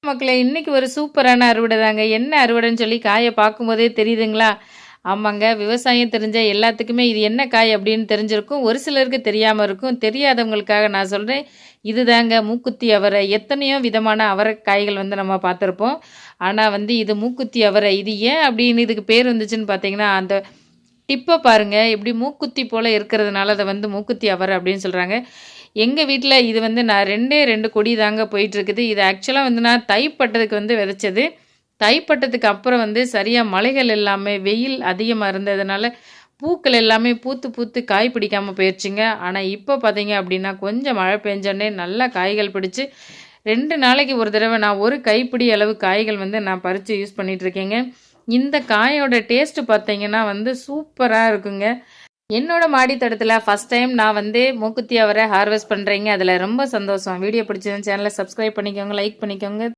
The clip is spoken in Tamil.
மக்களே இன்னைக்கு ஒரு சூப்பரான அறுவடை தாங்க. என்ன அறுவடைன்னு சொல்லி காய பார்க்கும்போதே தெரியுதுங்களா? ஆமாங்க. விவசாயம் தெரிஞ்ச எல்லாத்துக்குமே இது என்ன காய் அப்படின்னு தெரிஞ்சிருக்கும். ஒரு சிலருக்கு தெரியாம இருக்கும். தெரியாதவங்களுக்காக நான் சொல்றேன். இதுதாங்க மூக்குத்தி அவரை. எத்தனையோ விதமான அவரைக்காய்கள் நம்ம பார்த்துருப்போம். ஆனா இது மூக்குத்தி அவரை. இது ஏன் அப்படின்னு இதுக்கு பேர் வந்துச்சுன்னு பார்த்தீங்கன்னா, அந்த டிப்ப பாருங்க. எப்படி மூக்குத்தி போல இருக்கிறதுனால அத மூக்குத்தி அவரை அப்படின்னு சொல்றாங்க. எங்க வீட்ல இது நான் 2டே 2 கொடி தாங்க போயிட்டுருக்குது. இது ஆக்சுவலா நான் தைப்பட்டதுக்கு விதைச்சது. தைப்பட்டதுக்கு அப்புறம் சரியா மழைகள் எல்லாமே வெயில் அதிகமா இருந்ததுனால, பூக்கள் எல்லாமே பூத்து பூத்து காய் பிடிக்காம போயிருச்சுங்க. ஆனா இப்ப பார்த்தீங்க அப்படின்னா, கொஞ்சம் மழை பெஞ்சோனே நல்லா காய்கள் பிடிச்சு, 2 நாளைக்கு ஒரு தடவ நான் ஒரு கைப்பிடி அளவு காய்கள் நான் பறிச்சு யூஸ் பண்ணிட்டுருக்கேங்க. இந்த காயோட டேஸ்ட்டு பார்த்தீங்கன்னா சூப்பரா இருக்குங்க. என்னோட மாடி தோட்டத்துல ஃபர்ஸ்ட் டைம் நான் மூக்குத்தி அவரை ஹார்வெஸ்ட் பண்றேங்க. அதுல ரொம்ப சந்தோஷம். வீடியோ பிடிச்சதுன்னு சேனலை சப்ஸ்கிரைப் பண்ணிக்கோங்க, லைக் பண்ணிக்கோங்க.